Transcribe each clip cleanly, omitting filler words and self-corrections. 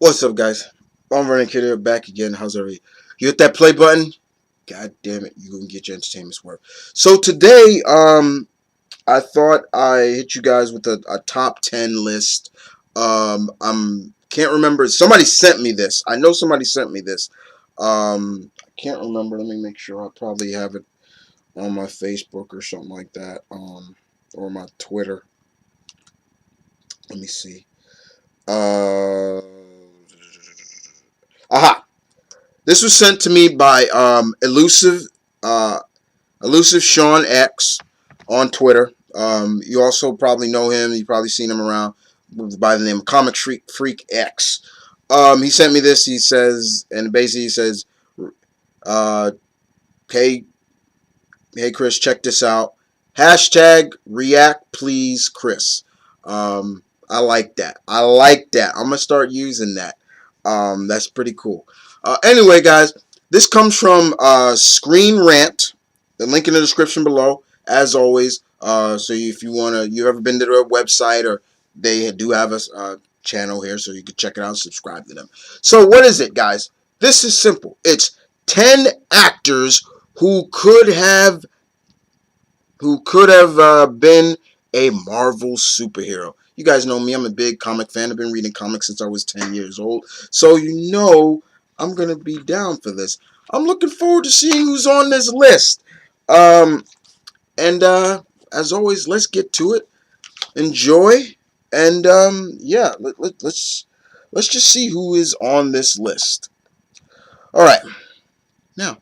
What's up, guys? I'm Running Kid here, back again. How's everybody? You hit that play button? God damn it, you gonna get your entertainment's worth. So today, I thought I hit you guys with a top 10 list. Can't remember. Somebody sent me this. I know somebody sent me this. I can't remember. Let me make sure. I probably have it on my Facebook or something like that. Or my Twitter. Let me see. Aha! This was sent to me by elusive Sean X on Twitter. You also probably know him. You've probably seen him around by the name of Comic Freak X. He sent me this. He says, and basically he says, hey Chris, check this out. Hashtag react please Chris. I like that. I'm gonna start using that. That's pretty cool. Anyway, guys, this comes from Screen Rant. The link in the description below, as always. So if you ever been to their website, or they do have a channel here, so you can check it out and subscribe to them. So what is it, guys? This is simple. It's 10 actors who could have been a Marvel superhero. You guys know me. I'm a big comic fan. I've been reading comics since I was 10 years old. So you know I'm going to be down for this. I'm looking forward to seeing who's on this list. As always, let's get to it. Enjoy. And yeah, let's just see who is on this list. All right. Now,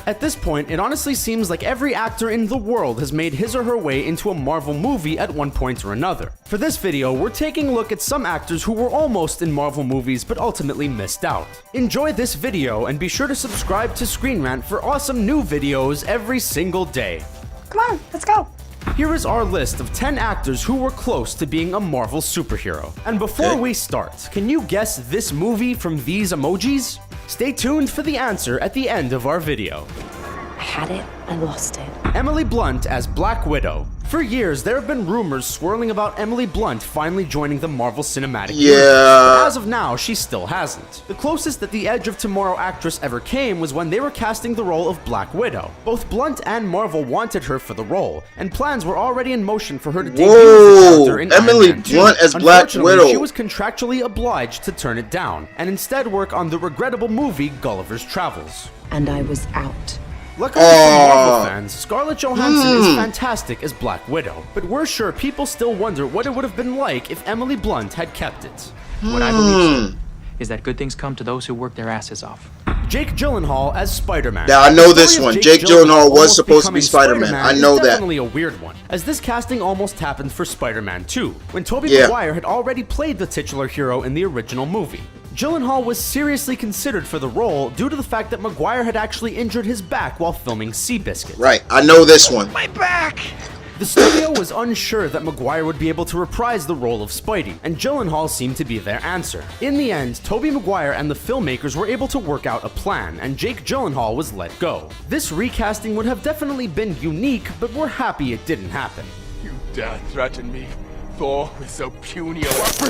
at this point, it honestly seems like every actor in the world has made his or her way into a Marvel movie at one point or another. For this video, we're taking a look at some actors who were almost in Marvel movies but ultimately missed out. Enjoy this video and be sure to subscribe to Screen Rant for awesome new videos every single day. Come on, let's go. Here is our list of 10 actors who were close to being a Marvel superhero. And before we start, can you guess this movie from these emojis? Stay tuned for the answer at the end of our video. I had it, I lost it. Emily Blunt as Black Widow. For years, there have been rumors swirling about Emily Blunt finally joining the Marvel Cinematic Universe, but as of now, she still hasn't. The closest that the Edge of Tomorrow actress ever came was when they were casting the role of Black Widow. Both Blunt and Marvel wanted her for the role, and plans were already in motion for her to debut as the actor in Emily Iron Man 2. Blunt as Black Widow. She was contractually obliged to turn it down, and instead work on the regrettable movie Gulliver's Travels. And I was out. Luckily for Marvel fans, Scarlett Johansson is fantastic as Black Widow, but we're sure people still wonder what it would have been like if Emily Blunt had kept it. What I believe, sir, is that good things come to those who work their asses off. Jake Gyllenhaal as Spider-Man. Now I know this one. Jake Gyllenhaal was supposed to be Spider-Man. I know that. Definitely a weird one, as this casting almost happened for Spider-Man 2, when Tobey Maguire had already played the titular hero in the original movie. Gyllenhaal was seriously considered for the role due to the fact that Maguire had actually injured his back while filming Seabiscuit. Right, I know this one. My back! The studio was unsure that Maguire would be able to reprise the role of Spidey, and Gyllenhaal seemed to be their answer. In the end, Tobey Maguire and the filmmakers were able to work out a plan, and Jake Gyllenhaal was let go. This recasting would have definitely been unique, but we're happy it didn't happen. You dare threaten me, Thor, with so puny a weapon?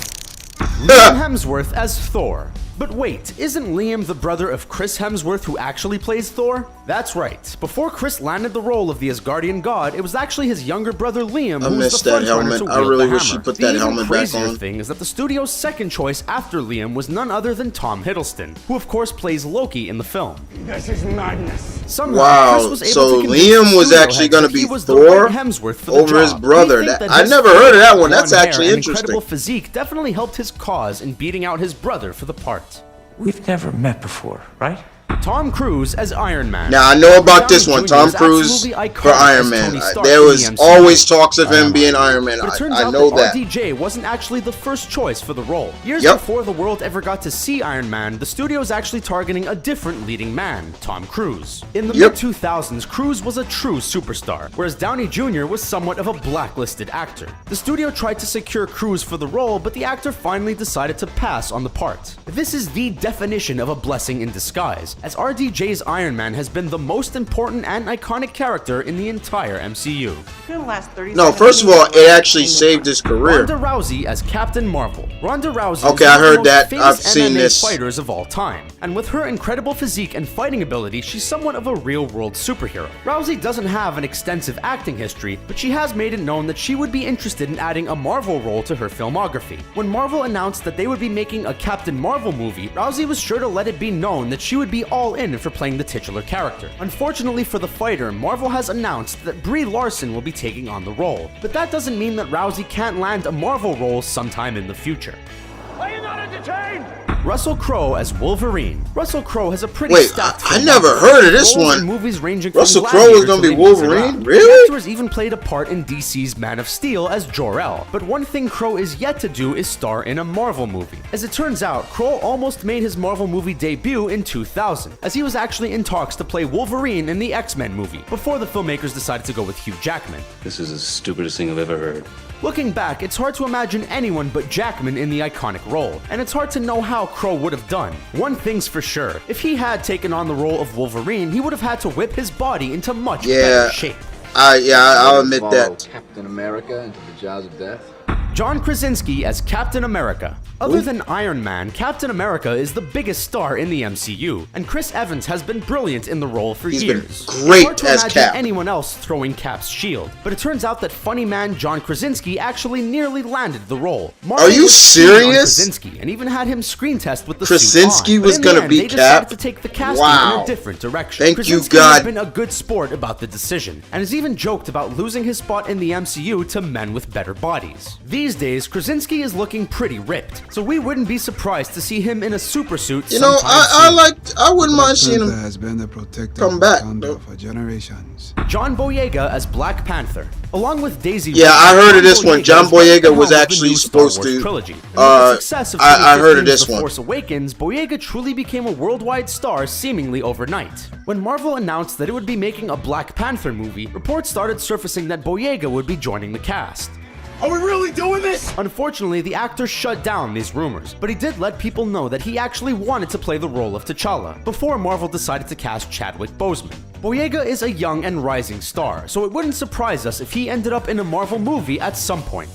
Liam Hemsworth as Thor. But wait, isn't Liam the brother of Chris Hemsworth who actually plays Thor? That's right. Before Chris landed the role of the Asgardian god, it was actually his younger brother Liam who was the front runner to wield I really the wish he hammer. put that helmet back on. The even crazier thing is that the studio's second choice after Liam was none other than Tom Hiddleston, who of course plays Loki in the film. This is madness. Somehow, Chris was able so to convince Liam the was studio actually heads going to that be he was the Thor right Hemsworth for the over his job. brother. We think that I his never heard of that one. blonde That's actually hair and interesting. incredible physique definitely helped his cause in beating out his brother for the part. We've never met before, right? Tom Cruise as Iron Man. Now I know about this one. Jr. Tom is Cruise absolutely for iconic Iron as Man. Tony Stark There in was the MCU. always talks of him being Iron Man. But it turns I out know that that. RDJ wasn't actually the first choice for the role. Years Yep. before the world ever got to see Iron Man, the studio was actually targeting a different leading man, Tom Cruise. In the mid-2000s, Cruise was a true superstar, whereas Downey Jr. was somewhat of a blacklisted actor. The studio tried to secure Cruise for the role, but the actor finally decided to pass on the part. This is the definition of a blessing in disguise, as RDJ's Iron Man has been the most important and iconic character in the entire MCU. No, first of all, it actually saved his career. Ronda Rousey as Captain Marvel. Ronda Rousey Okay, is I one heard of the most that. I've famous seen MMA this. fighters of all time, and with her incredible physique and fighting ability, she's somewhat of a real-world superhero. Rousey doesn't have an extensive acting history, but she has made it known that she would be interested in adding a Marvel role to her filmography. When Marvel announced that they would be making a Captain Marvel movie, Rousey was sure to let it be known that she would be all in for playing the titular character. Unfortunately for the fighter, Marvel has announced that Brie Larson will be taking on the role, but that doesn't mean that Rousey can't land a Marvel role sometime in the future. Are you not entertained? Russell Crowe as Wolverine. Russell Crowe has a pretty Wait, stacked I filmography. never heard of this Roles in one. movies ranging Russell from Crowe was Gladiator gonna to be Les Miserables. Wolverine? The Really? actor has even played a part in DC's Man of Steel as Jor-El. But one thing Crowe is yet to do is star in a Marvel movie. As it turns out, Crowe almost made his Marvel movie debut in 2000, as he was actually in talks to play Wolverine in the X-Men movie, before the filmmakers decided to go with Hugh Jackman. This is the stupidest thing I've ever heard. Looking back, it's hard to imagine anyone but Jackman in the iconic role, and it's hard to know how Crowe would have done. One thing's for sure, if he had taken on the role of Wolverine, he would have had to whip his body into much better shape. I'll admit that. Captain America into the jaws of death. John Krasinski as Captain America. Other than Iron Man, Captain America is the biggest star in the MCU, and Chris Evans has been brilliant in the role for He's been years. great It's hard to as imagine Cap. anyone else throwing Cap's shield, but it turns out that funny man John Krasinski actually nearly landed the role. Marvel Are you was keen on serious? Krasinski and even had him screen test with the Krasinski suit on, but was in the gonna end, be they decided Cap? to take the casting Wow. in a different direction. Thank you, Krasinski has God. been a good sport about the decision, and has even joked about losing his spot in the MCU to men with better bodies. These days, Krasinski is looking pretty ripped, so we wouldn't be surprised to see him in a super suit. You know, I wouldn't mind seeing him has been the protector come of back. Wakanda though. for generations. John Boyega as Black Panther. Along with Daisy Yeah, Ridley, I heard of this John one. John is at the Boyega helm was of the actually new Star supposed Wars to, trilogy. And with the success of I heard of 2015's this The one. Force Awakens, Boyega truly became a worldwide star seemingly overnight. When Marvel announced that it would be making a Black Panther movie, reports started surfacing that Boyega would be joining the cast. Are we really doing this? Unfortunately, the actor shut down these rumors, but he did let people know that he actually wanted to play the role of T'Challa, before Marvel decided to cast Chadwick Boseman. Boyega is a young and rising star, so it wouldn't surprise us if he ended up in a Marvel movie at some point.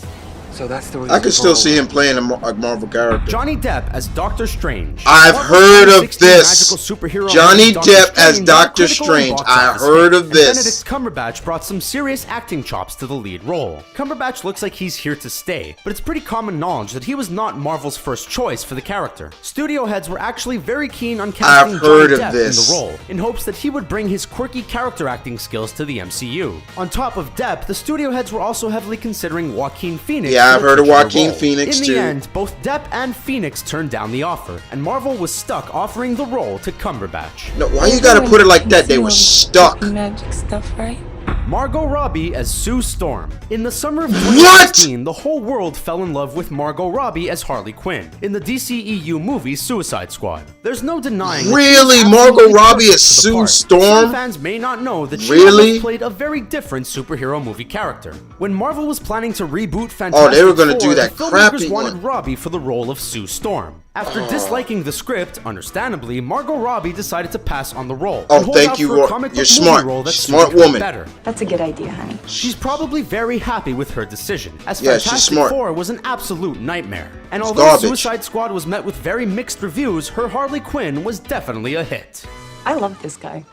So that's the I could still see him playing a Marvel character. Johnny Depp as Doctor Strange. I've Marvel's heard of 2016 this. magical superhero Johnny Doctor Depp as Strange Doctor got critical and Strange. box I office heard hit, of and this. Benedict Cumberbatch brought some serious acting chops to the lead role. Cumberbatch looks like he's here to stay, but it's pretty common knowledge that he was not Marvel's first choice for the character. Studio heads were actually very keen on casting I've heard Johnny of Depp this. in the role, in hopes that he would bring his quirky character acting skills to the MCU. On top of Depp, the studio heads were also heavily considering Joaquin Phoenix. Yeah, for I've the heard of titular Joaquin role. Phoenix In too. the end, both Depp and Phoenix turned down the offer, and Marvel was stuck offering the role to Cumberbatch. No, why you gotta put it like that? They were stuck. Magic stuff, right? Margot Robbie as Sue Storm. In the summer of 2016, the whole world fell in love with Margot Robbie as Harley Quinn in the DCEU movie Suicide Squad. There's no denying that Really? she's Margot absolutely Robbie perfect as for the Sue part. Storm? Some fans may not know that she Really? almost played a very different superhero movie character. When Marvel was planning to reboot Fantastic Oh, they were gonna do Four, that the crappy filmmakers wanted one. Robbie for the role of Sue Storm. After disliking the script, understandably, Margot Robbie decided to pass on the role. Oh, and hold thank out you, for a Ro- comic you're book smart. movie role that Smart suited her woman. better. That's a good idea, honey. She's probably very happy with her decision, as Yeah, she's Fantastic smart. Four was an absolute nightmare. And It's although garbage. Suicide Squad was met with very mixed reviews, her Harley Quinn was definitely a hit. I love this guy.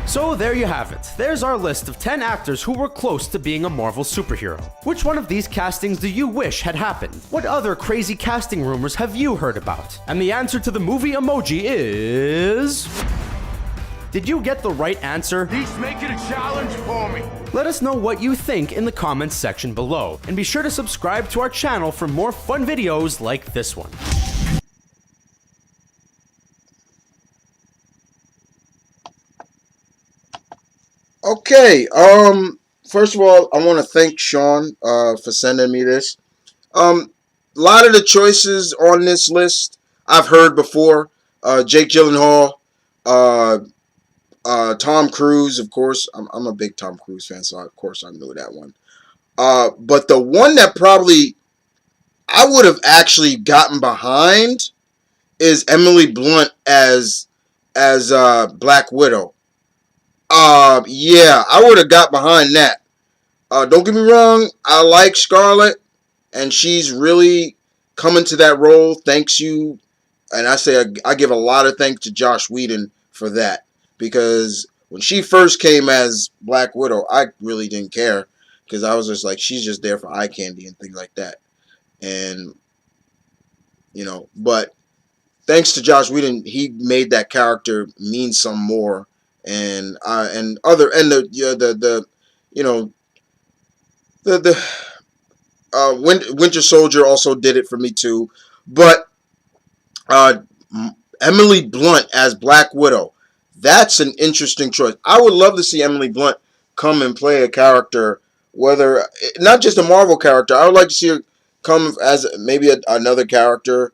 So there you have it. There's our list of 10 actors who were close to being a Marvel superhero. Which one of these castings do you wish had happened? What other crazy casting rumors have you heard about? And the answer to the movie emoji is... Did you get the right answer? He's making a challenge for me. Let us know what you think in the comments section below, and be sure to subscribe to our channel for more fun videos like this one. Okay, first of all, I want to thank Sean for sending me this. A lot of the choices on this list I've heard before. Jake Gyllenhaal, Tom Cruise, of course. I'm a big Tom Cruise fan, so of course I knew that one. But the one that probably I would have actually gotten behind is Emily Blunt as as Black Widow. Yeah, I would have got behind that. Don't get me wrong, I like Scarlett, and she's really coming to that role. Thanks you, and I give a lot of thanks to Josh Whedon for that, because when she first came as Black Widow, I really didn't care, because I was just like, she's just there for eye candy and things like that, and but thanks to Josh Whedon, he made that character mean some more, and other and the the you know the Winter Soldier also did it for me too, but uh, Emily Blunt as Black Widow, that's an interesting choice. I would love to see Emily Blunt come and play a character, whether not just a Marvel character. I would like to see her come as maybe another character,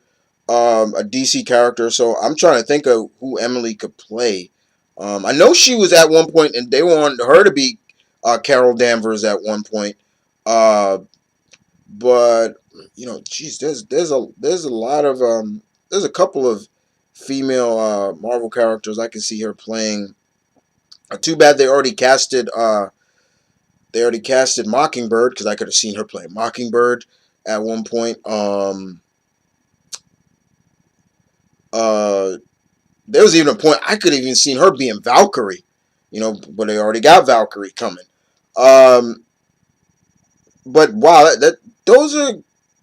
a DC character. So I'm trying to think of who Emily could play. I know she was at one point, and they wanted her to be Carol Danvers at one point. Uh, but geez, there's a lot of there's a couple of female Marvel characters I can see her playing. Too bad they already casted Mockingbird, because I could have seen her play Mockingbird at one point. There was even a point I could have even seen her being Valkyrie, but they already got Valkyrie coming. But wow, those are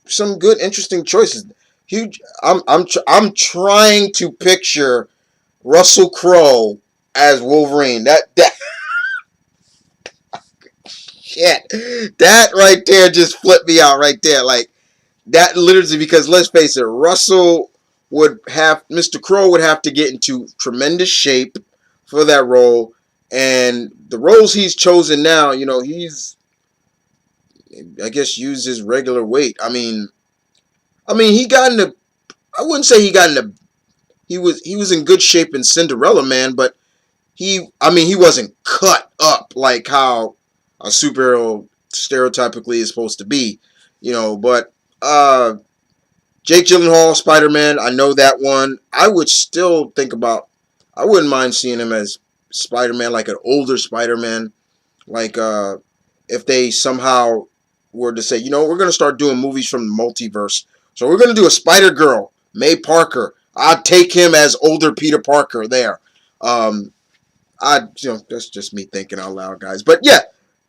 some good, interesting choices. Huge. I'm trying to picture Russell Crowe as Wolverine. That shit. That right there just flipped me out right there. Like that literally, because let's face it, Mr. Crowe would have to get into tremendous shape for that role, and the roles he's chosen now, he's, I guess, used his regular weight. He got into. I wouldn't say he got into. He was in good shape in Cinderella Man, but he wasn't cut up like how a superhero stereotypically is supposed to be, But Jake Gyllenhaal, Spider Man, I know that one. I would still think about. I wouldn't mind seeing him as Spider Man, like an older Spider Man, like if they somehow were to say, we're going to start doing movies from the multiverse. So we're going to do a Spider Girl, May Parker. I'd take him as older Peter Parker there. That's just me thinking out loud, guys. But yeah,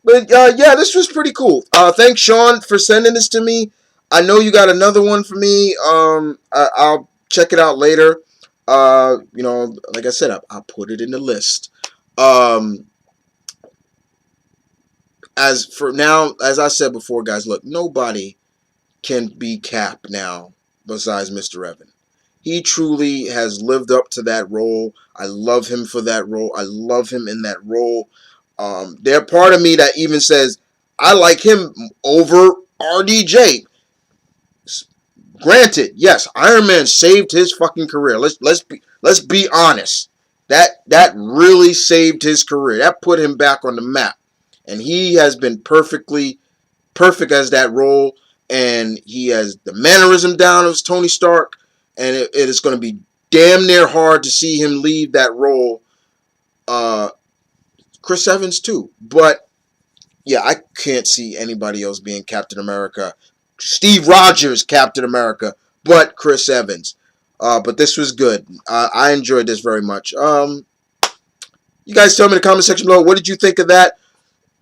this was pretty cool. Thanks, Sean, for sending this to me. I know you got another one for me. I'll check it out later. Like I said, I'll put it in the list. As for now, as I said before, guys, look, nobody can be Cap now besides Mr. Evan. He truly has lived up to that role. I love him for that role. I love him in that role. There's part of me that even says I like him over RDJ. Granted, yes, Iron Man saved his fucking career. Let's be honest. That really saved his career. That put him back on the map, and he has been perfect as that role. And he has the mannerism down of Tony Stark, and it is going to be damn near hard to see him leave that role. Chris Evans too, but yeah, I can't see anybody else being Captain America. Steve Rogers, Captain America, but Chris Evans. But this was good. I enjoyed this very much. You guys tell me in the comment section below, what did you think of that?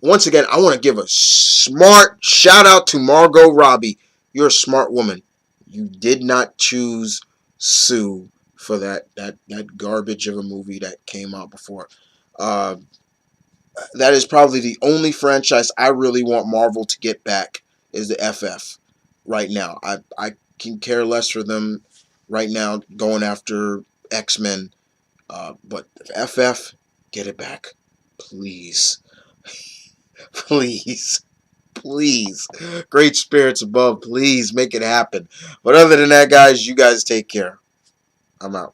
Once again, I want to give a smart shout out to Margot Robbie. You're a smart woman. You did not choose Sue for that garbage of a movie that came out before. That is probably the only franchise I really want Marvel to get back is the FF right now. I can care less for them right now going after X-Men. But FF, get it back. Please. Please. Please. Great spirits above. Please make it happen. But other than that, guys, you guys take care. I'm out.